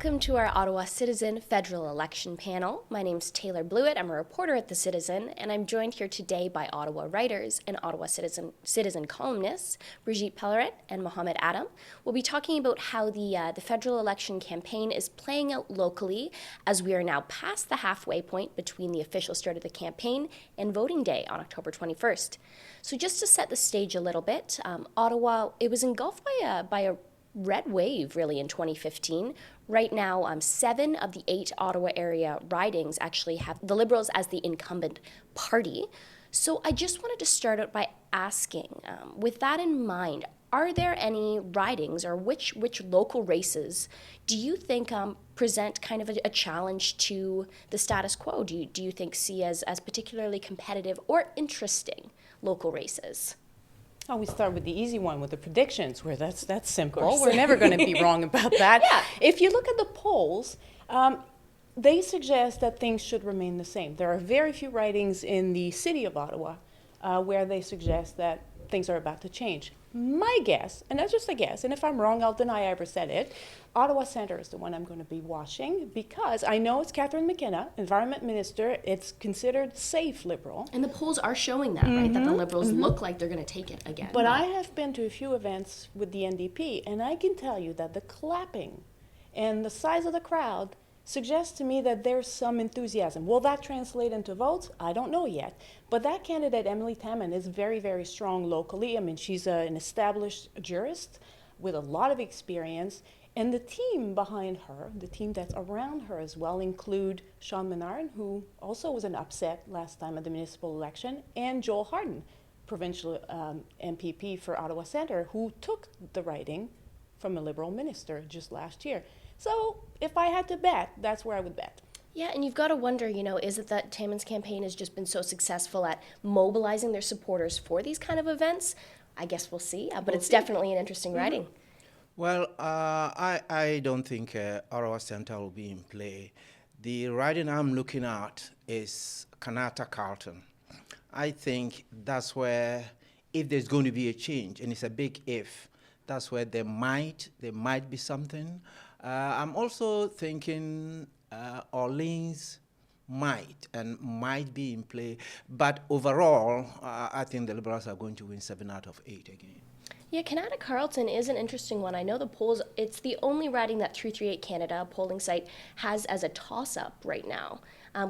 Welcome to our Ottawa Citizen federal election panel. My name's Taylor Blewett. I'm a reporter at the Citizen, and I'm joined here today by Ottawa writers and Ottawa Citizen columnists, Brigitte Pellerin and Mohammed Adam. We'll be talking about how the federal election campaign is playing out locally as we are now past the halfway point between the official start of the campaign and voting day on October 21st. So just to set the stage a little bit, Ottawa, it was engulfed by a red wave, really, in 2015. Right now, 7 of the 8 Ottawa area ridings actually have the Liberals as the incumbent party. So I just wanted to start out by asking, with that in mind, are there any ridings or which local races do you think present kind of a challenge to the status quo? Do you think see as particularly competitive or interesting local races? Oh, we start with the easy one, with the predictions, where that's simple. We're never going to be wrong about that. Yeah. If you look at the polls, they suggest that things should remain the same. There are very few writings in the city of Ottawa where they suggest that things are about to change. My guess, and that's just a guess, and if I'm wrong, I'll deny I ever said it, Ottawa Centre is the one I'm going to be watching because I know it's Catherine McKenna, Environment Minister. It's considered safe Liberal. And the polls are showing that, right? That the Liberals look like they're going to take it again. But I have been to a few events with the NDP, and I can tell you that the clapping and the size of the crowd suggests to me that there's some enthusiasm. Will that translate into votes? I don't know yet. But that candidate, Emily Taman, is very, very strong locally. I mean, she's an established jurist with a lot of experience. And the team behind her, the team that's around her as well, include Sean Menard, who also was an upset last time at the municipal election, and Joel Harden, provincial MPP for Ottawa Centre, who took the riding from a Liberal minister just last year. So if I had to bet, that's where I would bet. Yeah, and you've got to wonder, is it that Taman's campaign has just been so successful at mobilizing their supporters for these kind of events? I guess we'll see, but it's definitely an interesting riding. Well, I don't think Ottawa Centre will be in play. The riding I'm looking at is Kanata-Carleton. I think that's where, if there's going to be a change, and it's a big if, that's where there might be something. I'm also thinking Orleans might be in play, but overall, I think the Liberals are going to win 7 out of 8 again. Yeah, Kanata-Carleton is an interesting one. I know the polls, it's the only riding that 338 Canada polling site has as a toss-up right now.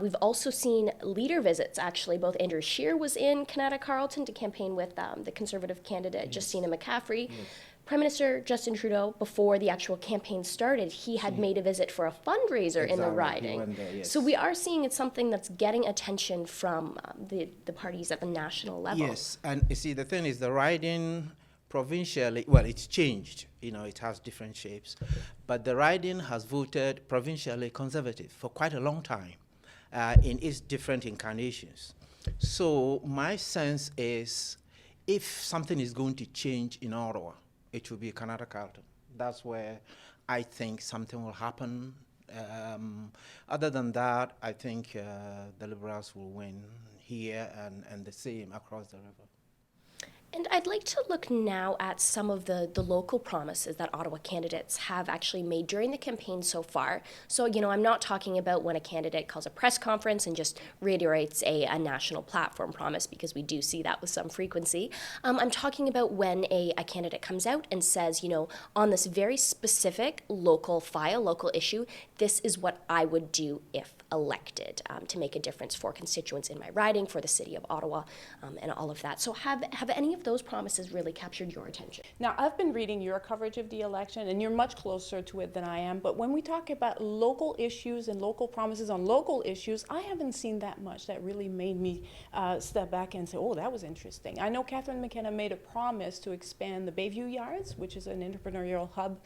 We've also seen leader visits, actually. Both Andrew Scheer was in Kanata-Carleton to campaign with the Conservative candidate, Justina McCaffrey. Yes. Prime Minister Justin Trudeau, before the actual campaign started, he had made a visit for a fundraiser in the riding. There, yes. So we are seeing it's something that's getting attention from the parties at the national level. Yes, and you see, the thing is, the riding provincially, well, it's changed. It has different shapes. But the riding has voted provincially Conservative for quite a long time in its different incarnations. So my sense is, if something is going to change in Ottawa, it will be Kanata-Carleton. That's where I think something will happen. Other than that, I think the Liberals will win here and the same across the river. And I'd like to look now at some of the local promises that Ottawa candidates have actually made during the campaign so far. So, I'm not talking about when a candidate calls a press conference and just reiterates a national platform promise, because we do see that with some frequency. I'm talking about when a candidate comes out and says, on this very specific local file, local issue, this is what I would do if elected to make a difference for constituents in my riding, for the city of Ottawa, and all of that. So have any of those promises really captured your attention? Now, I've been reading your coverage of the election, and you're much closer to it than I am, but when we talk about local issues and local promises on local issues, I haven't seen that much that really made me step back and say, oh, that was interesting. I know Catherine McKenna made a promise to expand the Bayview Yards, which is an entrepreneurial hub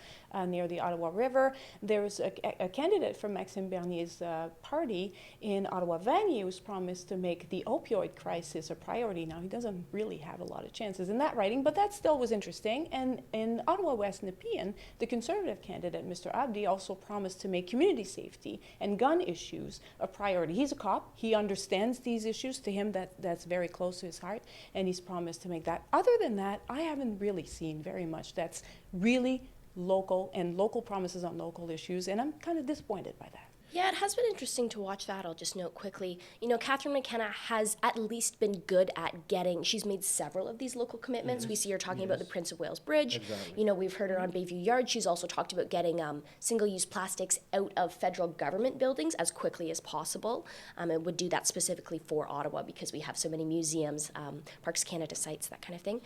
near the Ottawa River. There's a candidate from Maxime Bernier's party in Ottawa Vanier who's promised to make the opioid crisis a priority. Now, he doesn't really have a lot of chances in that writing, but that still was interesting. And in Ottawa West Nepean, the Conservative candidate, Mr. Abdi, also promised to make community safety and gun issues a priority. He's a cop. He understands these issues. To him, that's very close to his heart, and he's promised to make that. Other than that, I haven't really seen very much that's really local promises on local issues, and I'm kind of disappointed by that. Yeah, it has been interesting to watch that. I'll just note quickly, Catherine McKenna has at least been good at she's made several of these local commitments. We see her talking about the Prince of Wales Bridge. Exactly. We've heard her on Bayview Yard. She's also talked about getting single-use plastics out of federal government buildings as quickly as possible, and would do that specifically for Ottawa because we have so many museums, Parks Canada sites, that kind of thing.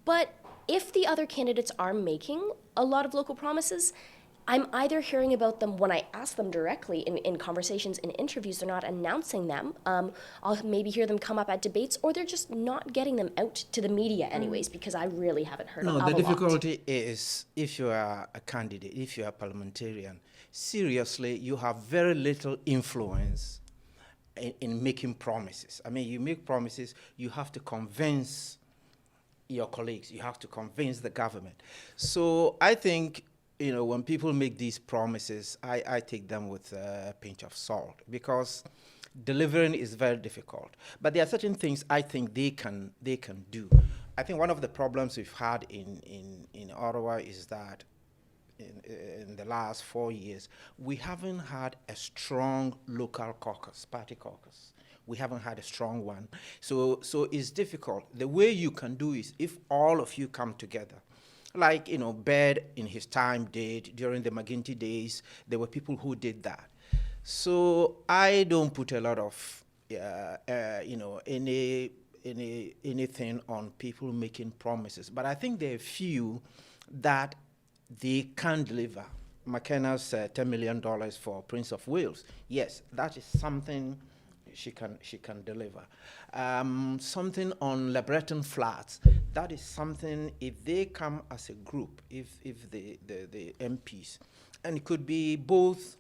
But if the other candidates are making a lot of local promises, I'm either hearing about them when I ask them directly in conversations and interviews, they're not announcing them. I'll maybe hear them come up at debates, or they're just not getting them out to the media anyways, because I really haven't heard of a lot. No, the difficulty is if you are a candidate, if you are a parliamentarian, seriously, you have very little influence in making promises. I mean, you make promises, you have to convince your colleagues, you have to convince the government. So I think, when people make these promises, I take them with a pinch of salt because delivering is very difficult. But there are certain things I think they can do. I think one of the problems we've had in Ottawa is that in the last 4 years, we haven't had a strong local caucus, party caucus. We haven't had a strong one. So it's difficult. The way you can do is if all of you come together. Like, Baird in his time did, during the McGuinty days, there were people who did that. So I don't put a lot of, anything on people making promises. But I think there are few that they can deliver. McKenna's $10 million for Prince of Wales. Yes, that is something she can deliver. Something on LeBreton Flats. That is something, if they come as a group, if the MPs, and it could be both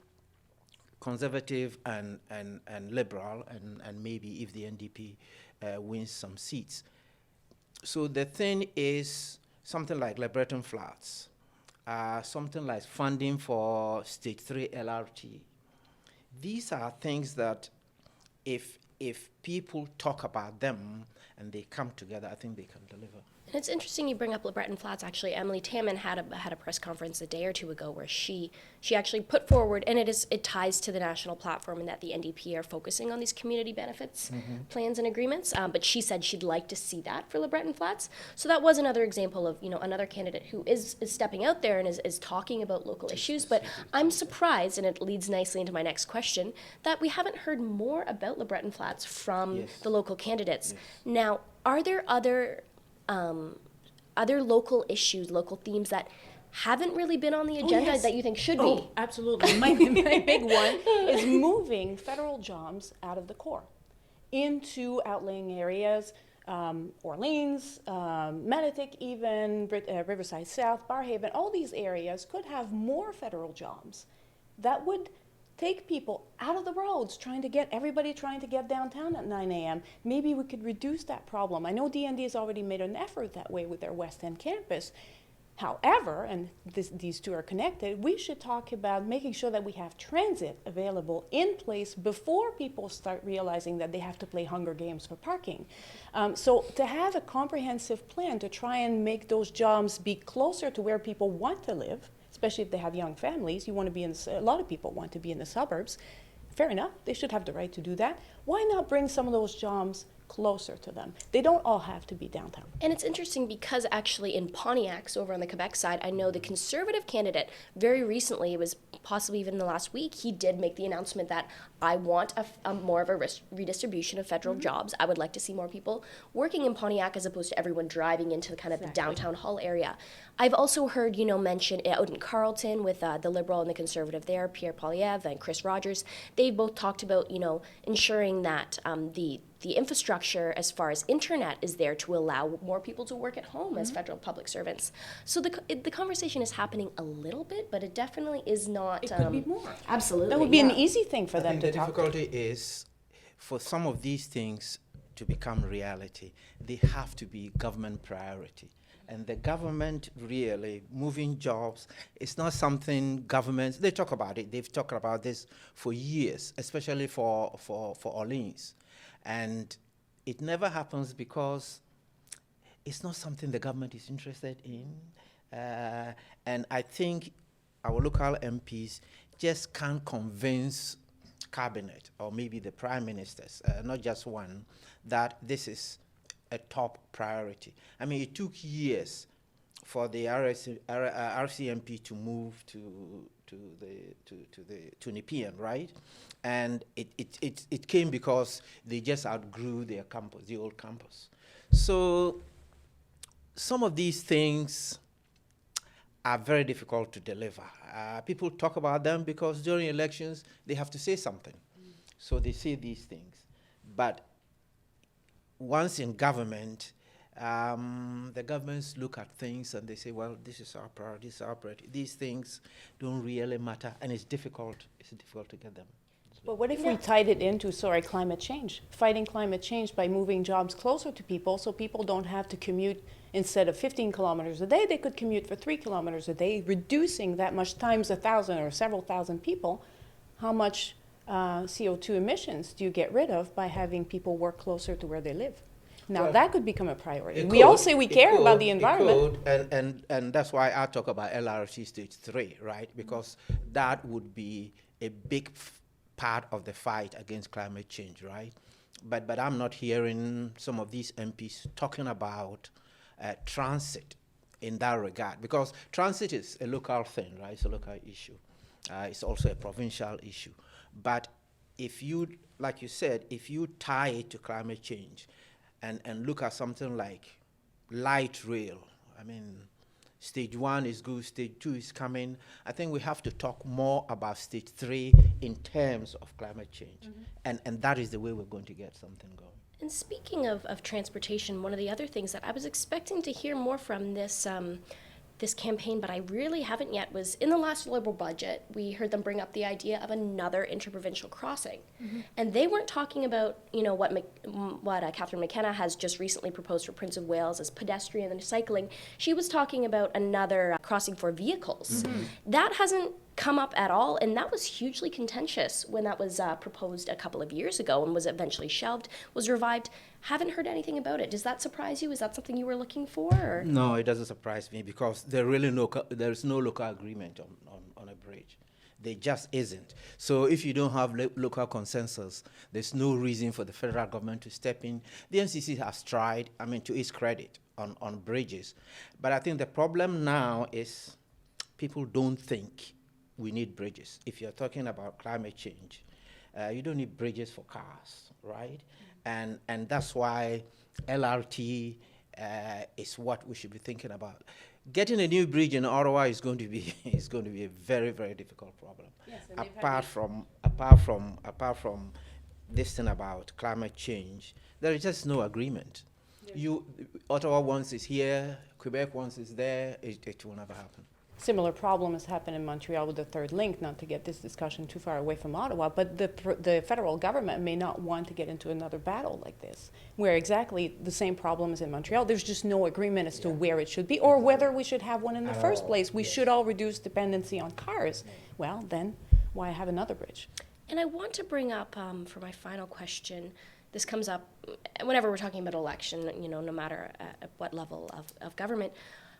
conservative and liberal, and maybe if the NDP wins some seats. So the thing is something like LeBreton Flats, something like funding for Stage 3 LRT. These are things that if people talk about them and they come together, I think they can deliver. And it's interesting you bring up LeBreton Flats. Actually, Emily Tamman had a press conference a day or two ago where she actually put forward, and it ties to the national platform and that the NDP are focusing on these community benefits plans and agreements. But she said she'd like to see that for LeBreton Flats. So that was another example of another candidate who is stepping out there and is talking about local issues. But I'm surprised, and it leads nicely into my next question, that we haven't heard more about LeBreton Flats from the local candidates. Yes. Now, are there other local issues, local themes that haven't really been on the agenda that you think should be? Absolutely. My big one is moving federal jobs out of the core into outlying areas, Orleans, Manotick even, Riverside South, Barrhaven. All these areas could have more federal jobs that would take people out of the roads, everybody trying to get downtown at 9 a.m. Maybe we could reduce that problem. I know DND has already made an effort that way with their West End campus. However, and these two are connected, we should talk about making sure that we have transit available in place before people start realizing that they have to play Hunger Games for parking. So to have a comprehensive plan to try and make those jobs be closer to where people want to live, especially if they have young families. A lot of people want to be in the suburbs. Fair enough, they should have the right to do that. Why not bring some of those jobs closer to them? They don't all have to be downtown. And it's interesting because actually in Pontiac, so over on the Quebec side, I know the Conservative candidate very recently, it was possibly even in the last week, he did make the announcement that I want a more of a redistribution of federal jobs. I would like to see more people working in Pontiac as opposed to everyone driving into the kind of the downtown Hull area. I've also heard, mention out in Carleton with the Liberal and the Conservative there, Pierre Poilievre and Chris Rogers. They've both talked about, ensuring that the infrastructure as far as internet is there to allow more people to work at home as federal public servants. So the conversation is happening a little bit, but it definitely is not. It could be more. Absolutely. That would be an easy thing for them to talk. The difficulty is for some of these things to become reality, they have to be government priority. And the government really moving jobs, it's not something governments, they talk about it. They've talked about this for years, especially for Orleans. And it never happens because it's not something the government is interested in. And I think our local MPs just can't convince cabinet or maybe the prime ministers, not just one, that this is a top priority. I mean, it took years for the RCMP to move to Nepean, right? And it came because they just outgrew their campus, the old campus. So some of these things are very difficult to deliver. People talk about them because during elections they have to say something. So they say these things. But once in government, the governments look at things and they say, well, this is our priority, this is our priority. These things don't really matter, and it's difficult to get them. But what if we tied it into, climate change? Fighting climate change by moving jobs closer to people so people don't have to commute instead of 15 kilometers a day, they could commute for 3 kilometers a day, reducing that much times 1,000 or several thousand people. How much CO2 emissions do you get rid of by having people work closer to where they live? Now well, that could become a priority. We all say we care about the environment. And that's why I talk about LRT stage 3, right? Because that would be a big part of the fight against climate change, right? But I'm not hearing some of these MPs talking about transit in that regard, because transit is a local thing, right? It's a local issue. It's also a provincial issue. But if you, like you said, if you tie it to climate change and look at something like light rail, I mean, stage 1 is good, stage 2 is coming. I think we have to talk more about stage 3 in terms of climate change. And that is the way we're going to get something going. And speaking of transportation, one of the other things that I was expecting to hear more from this campaign, but I really haven't yet, was in the last Liberal budget, we heard them bring up the idea of another interprovincial crossing. And they weren't talking about, what Catherine McKenna has just recently proposed for Prince of Wales as pedestrian and cycling. She was talking about another crossing for vehicles. That hasn't come up at all, and that was hugely contentious when that was proposed a couple of years ago and was eventually shelved, was revived. Haven't heard anything about it. Does that surprise you? Is that something you were looking for? Or? No, it doesn't surprise me, because there is no local agreement on a bridge. There just isn't. So if you don't have local consensus, there's no reason for the federal government to step in. The NCC has tried, to its credit, on bridges. But I think the problem now is people don't think we need bridges. If you're talking about climate change, you don't need bridges for cars, right? And that's why LRT is what we should be thinking about. Getting a new bridge in Ottawa is going to be a very, very difficult problem. Yes, apart from this thing about climate change, there is just no agreement. Ottawa wants it here, Quebec wants it there. It will never happen. Similar problem has happened in Montreal with the third link, not to get this discussion too far away from Ottawa, but the federal government may not want to get into another battle like this, where exactly the same problem is in Montreal. There's just no agreement as to where it should be or whether we should have one in the first place. We should all reduce dependency on cars. Well, then why have another bridge? And I want to bring up, for my final question, this comes up whenever we're talking about election, no matter at what level of government.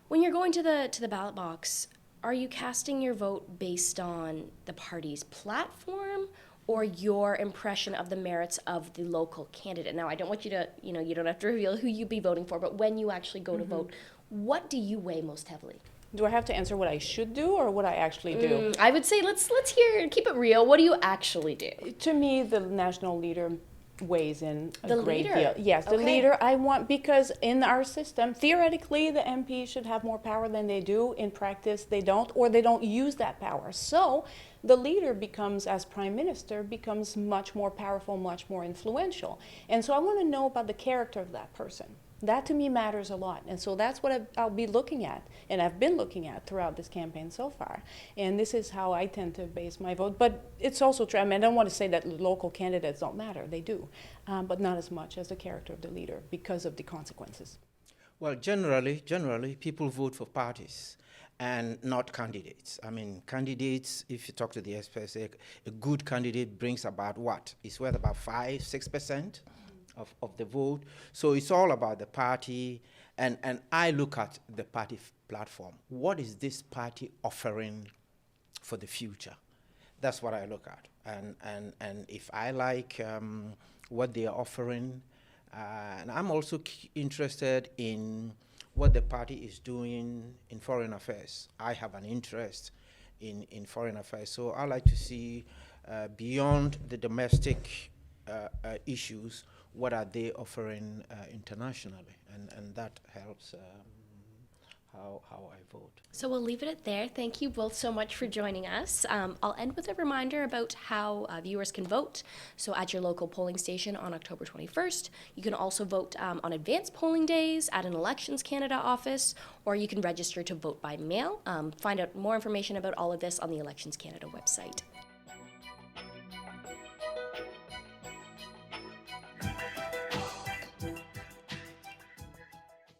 When you're going to the ballot box, are you casting your vote based on the party's platform or your impression of the merits of the local candidate? Now, I don't want you to, you don't have to reveal who you'd be voting for, but when you actually go to vote, what do you weigh most heavily? Do I have to answer what I should do or what I actually do? I would say let's hear, keep it real. What do you actually do? To me, the national leader weighs in a great leader. deal. Yes, the Okay. leader I want, because in our system, theoretically, the MP should have more power than they do. In practice, they don't, or they don't use that power. So the leader becomes, as prime minister, becomes much more powerful, much more influential. And so I want to know about the character of that person. That to me matters a lot. And so that's what I'll be looking at, and I've been looking at throughout this campaign so far. And this is how I tend to base my vote. But it's also true, I don't want to say that local candidates don't matter. They do, but not as much as the character of the leader because of the consequences. Well, generally, people vote for parties and not candidates. Candidates, if you talk to the experts, a good candidate brings about what? It's worth about 5-6% of the vote. So it's all about the party And I look at the party platform. What is this party offering for the future? That's what I look at. And if I like what they are offering, and I'm also interested in what the party is doing in foreign affairs. I have an interest in foreign affairs, so I like to see beyond the domestic issues, what are they offering internationally, and that helps how I vote. So we'll leave it at there. Thank you both so much for joining us. I'll end with a reminder about how viewers can vote. So at your local polling station on October 21st, you can also vote on advanced polling days at an Elections Canada office, or you can register to vote by mail. Find out more information about all of this on the Elections Canada website.